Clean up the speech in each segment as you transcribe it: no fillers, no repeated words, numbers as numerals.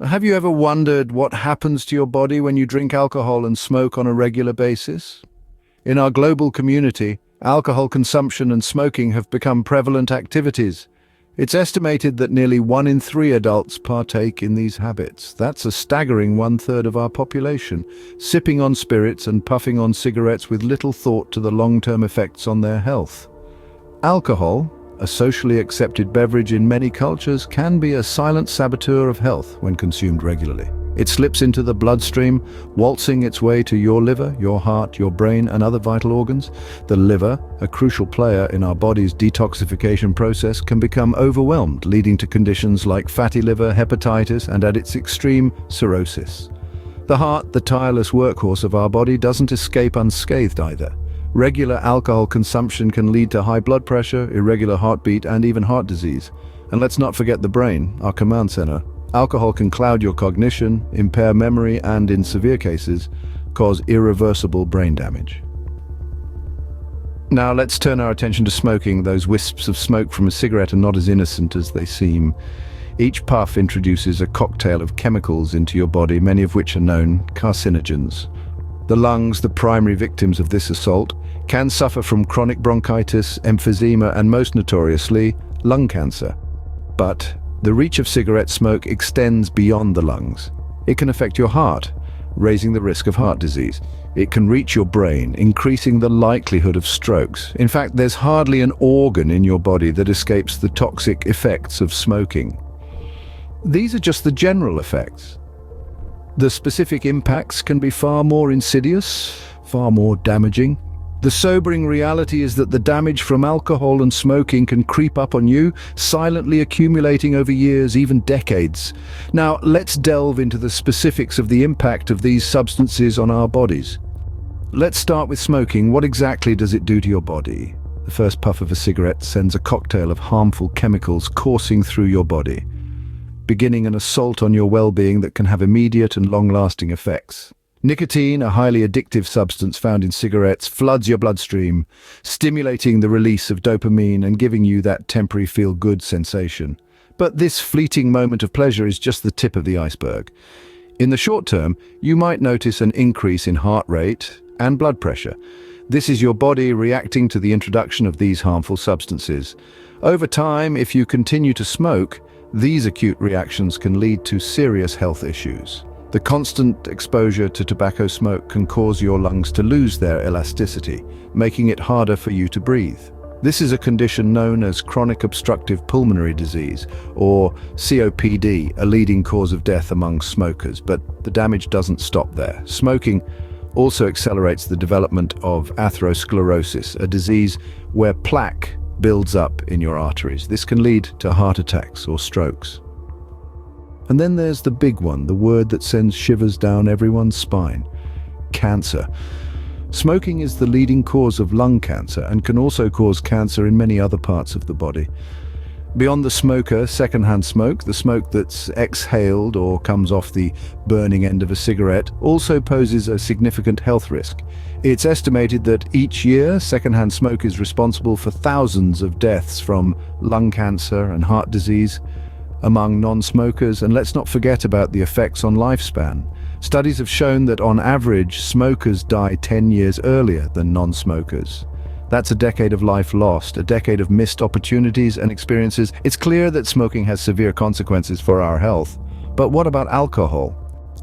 Have you ever wondered what happens to your body when you drink alcohol and smoke on a regular basis? In our global community, alcohol consumption and smoking have become prevalent activities. It's estimated that nearly 1 in 3 adults partake in these habits. That's a staggering 1/3 of our population, sipping on spirits and puffing on cigarettes with little thought to the long-term effects on their health. Alcohol, a socially accepted beverage in many cultures, can be a silent saboteur of health when consumed regularly. It slips into the bloodstream, waltzing its way to your liver, your heart, your brain, and other vital organs. The liver, a crucial player in our body's detoxification process, can become overwhelmed, leading to conditions like fatty liver, hepatitis, and at its extreme, cirrhosis. The heart, the tireless workhorse of our body, doesn't escape unscathed either. Regular alcohol consumption can lead to high blood pressure, irregular heartbeat, and even heart disease. And let's not forget the brain, our command center. Alcohol can cloud your cognition, impair memory, and in severe cases, cause irreversible brain damage. Now let's turn our attention to smoking. Those wisps of smoke from a cigarette are not as innocent as they seem. Each puff introduces a cocktail of chemicals into your body, many of which are known carcinogens. The lungs, the primary victims of this assault, can suffer from chronic bronchitis, emphysema, and most notoriously, lung cancer. But the reach of cigarette smoke extends beyond the lungs. It can affect your heart, raising the risk of heart disease. It can reach your brain, increasing the likelihood of strokes. In fact, there's hardly an organ in your body that escapes the toxic effects of smoking. These are just the general effects. The specific impacts can be far more insidious, far more damaging. The sobering reality is that the damage from alcohol and smoking can creep up on you, silently accumulating over years, even decades. Now, let's delve into the specifics of the impact of these substances on our bodies. Let's start with smoking. What exactly does it do to your body? The first puff of a cigarette sends a cocktail of harmful chemicals coursing through your body, beginning an assault on your well-being that can have immediate and long-lasting effects. Nicotine, a highly addictive substance found in cigarettes, floods your bloodstream, stimulating the release of dopamine and giving you that temporary feel-good sensation. But this fleeting moment of pleasure is just the tip of the iceberg. In the short term, you might notice an increase in heart rate and blood pressure. This is your body reacting to the introduction of these harmful substances. Over time, if you continue to smoke, these acute reactions can lead to serious health issues. The constant exposure to tobacco smoke can cause your lungs to lose their elasticity, making it harder for you to breathe. This is a condition known as chronic obstructive pulmonary disease, or COPD, a leading cause of death among smokers. But the damage doesn't stop there. Smoking also accelerates the development of atherosclerosis, a disease where plaque builds up in your arteries. This can lead to heart attacks or strokes. And then there's the big one, the word that sends shivers down everyone's spine: cancer. Smoking is the leading cause of lung cancer and can also cause cancer in many other parts of the body. Beyond the smoker, secondhand smoke, the smoke that's exhaled or comes off the burning end of a cigarette, also poses a significant health risk. It's estimated that each year, secondhand smoke is responsible for thousands of deaths from lung cancer and heart disease among non-smokers. And let's not forget about the effects on lifespan. Studies have shown that on average, smokers die 10 years earlier than non-smokers. That's a decade of life lost, a decade of missed opportunities and experiences. It's clear that smoking has severe consequences for our health. But what about alcohol?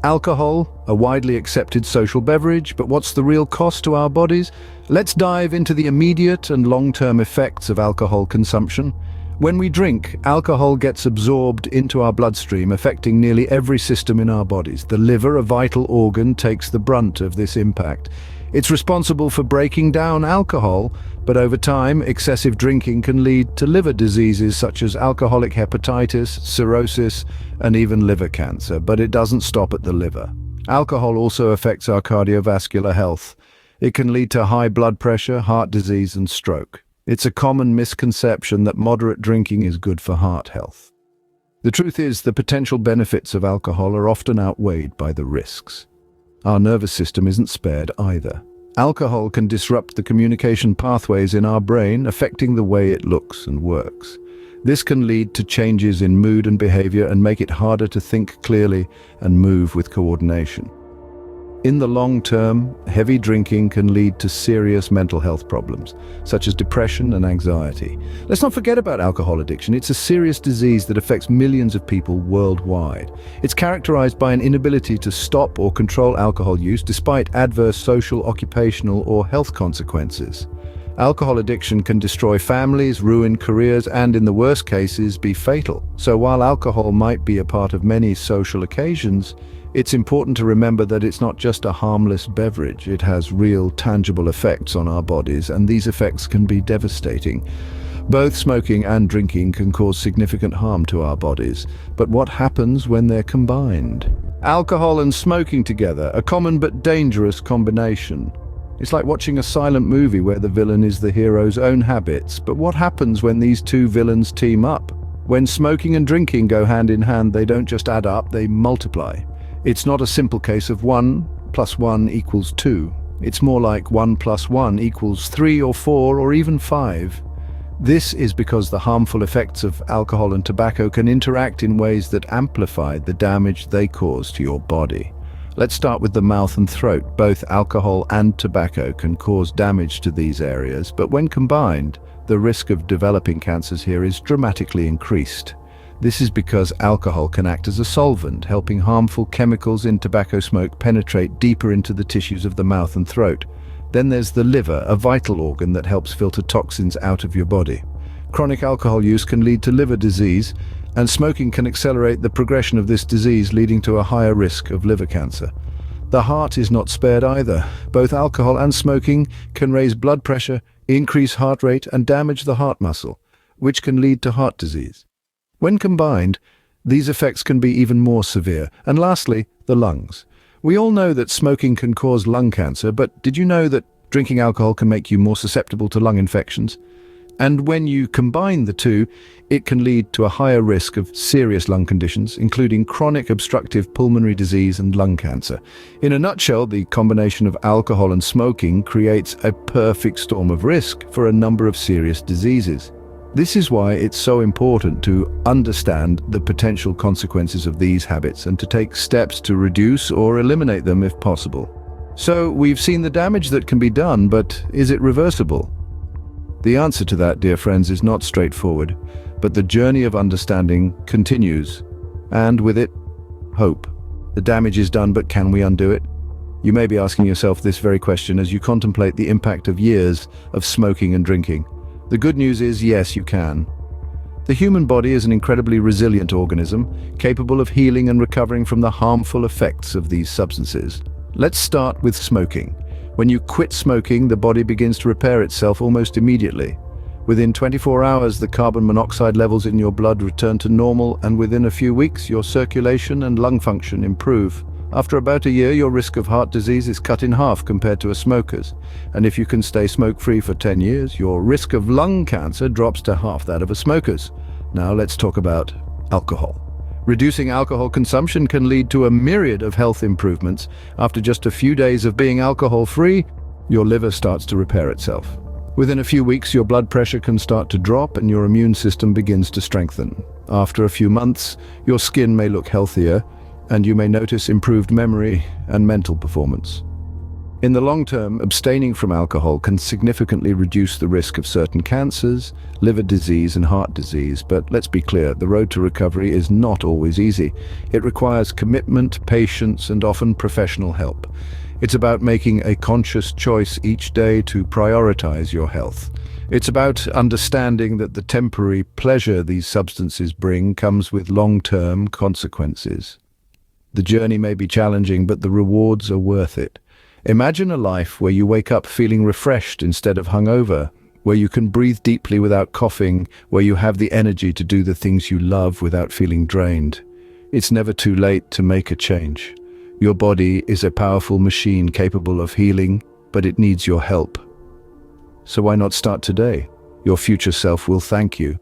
Alcohol, a widely accepted social beverage, but what's the real cost to our bodies? Let's dive into the immediate and long-term effects of alcohol consumption. When we drink, alcohol gets absorbed into our bloodstream, affecting nearly every system in our bodies. The liver, a vital organ, takes the brunt of this impact. It's responsible for breaking down alcohol, but over time, excessive drinking can lead to liver diseases such as alcoholic hepatitis, cirrhosis, and even liver cancer. But it doesn't stop at the liver. Alcohol also affects our cardiovascular health. It can lead to high blood pressure, heart disease, and stroke. It's a common misconception that moderate drinking is good for heart health. The truth is, the potential benefits of alcohol are often outweighed by the risks. Our nervous system isn't spared either. Alcohol can disrupt the communication pathways in our brain, affecting the way it looks and works. This can lead to changes in mood and behavior and make it harder to think clearly and move with coordination. In the long term, heavy drinking can lead to serious mental health problems, such as depression and anxiety. Let's not forget about alcohol addiction. It's a serious disease that affects millions of people worldwide. It's characterized by an inability to stop or control alcohol use despite adverse social, occupational, or health consequences. Alcohol addiction can destroy families, ruin careers, and in the worst cases, be fatal. So while alcohol might be a part of many social occasions, it's important to remember that it's not just a harmless beverage. It has real, tangible effects on our bodies, and these effects can be devastating. Both smoking and drinking can cause significant harm to our bodies, but what happens when they're combined? Alcohol and smoking together, a common but dangerous combination. It's like watching a silent movie where the villain is the hero's own habits. But what happens when these two villains team up? When smoking and drinking go hand in hand, they don't just add up, they multiply. It's not a simple case of 1 + 1 = 2. It's more like 1 + 1 = 3 or 4 or even 5. This is because the harmful effects of alcohol and tobacco can interact in ways that amplify the damage they cause to your body. Let's start with the mouth and throat. Both alcohol and tobacco can cause damage to these areas, but when combined, the risk of developing cancers here is dramatically increased. This is because alcohol can act as a solvent, helping harmful chemicals in tobacco smoke penetrate deeper into the tissues of the mouth and throat. Then there's the liver, a vital organ that helps filter toxins out of your body. Chronic alcohol use can lead to liver disease, and smoking can accelerate the progression of this disease, leading to a higher risk of liver cancer. The heart is not spared either. Both alcohol and smoking can raise blood pressure, increase heart rate, and damage the heart muscle, which can lead to heart disease. When combined, these effects can be even more severe. And lastly, the lungs. We all know that smoking can cause lung cancer, but did you know that drinking alcohol can make you more susceptible to lung infections? And when you combine the two, it can lead to a higher risk of serious lung conditions, including chronic obstructive pulmonary disease and lung cancer. In a nutshell, the combination of alcohol and smoking creates a perfect storm of risk for a number of serious diseases. This is why it's so important to understand the potential consequences of these habits and to take steps to reduce or eliminate them if possible. So we've seen the damage that can be done, but is it reversible? The answer to that, dear friends, is not straightforward, but the journey of understanding continues, and with it, hope. The damage is done, but can we undo it? You may be asking yourself this very question as you contemplate the impact of years of smoking and drinking. The good news is, yes, you can. The human body is an incredibly resilient organism, capable of healing and recovering from the harmful effects of these substances. Let's start with smoking. When you quit smoking, the body begins to repair itself almost immediately. Within 24 hours, the carbon monoxide levels in your blood return to normal, and within a few weeks, your circulation and lung function improve. After about a year, your risk of heart disease is cut in half compared to a smoker's. And if you can stay smoke-free for 10 years, your risk of lung cancer drops to half that of a smoker's. Now let's talk about alcohol. Reducing alcohol consumption can lead to a myriad of health improvements. After just a few days of being alcohol-free, your liver starts to repair itself. Within a few weeks, your blood pressure can start to drop and your immune system begins to strengthen. After a few months, your skin may look healthier, and you may notice improved memory and mental performance. In the long term, abstaining from alcohol can significantly reduce the risk of certain cancers, liver disease and heart disease, but let's be clear, the road to recovery is not always easy. It requires commitment, patience, and often professional help. It's about making a conscious choice each day to prioritize your health. It's about understanding that the temporary pleasure these substances bring comes with long-term consequences. The journey may be challenging, but the rewards are worth it. Imagine a life where you wake up feeling refreshed instead of hungover, where you can breathe deeply without coughing, where you have the energy to do the things you love without feeling drained. It's never too late to make a change. Your body is a powerful machine capable of healing, but it needs your help. So why not start today? Your future self will thank you.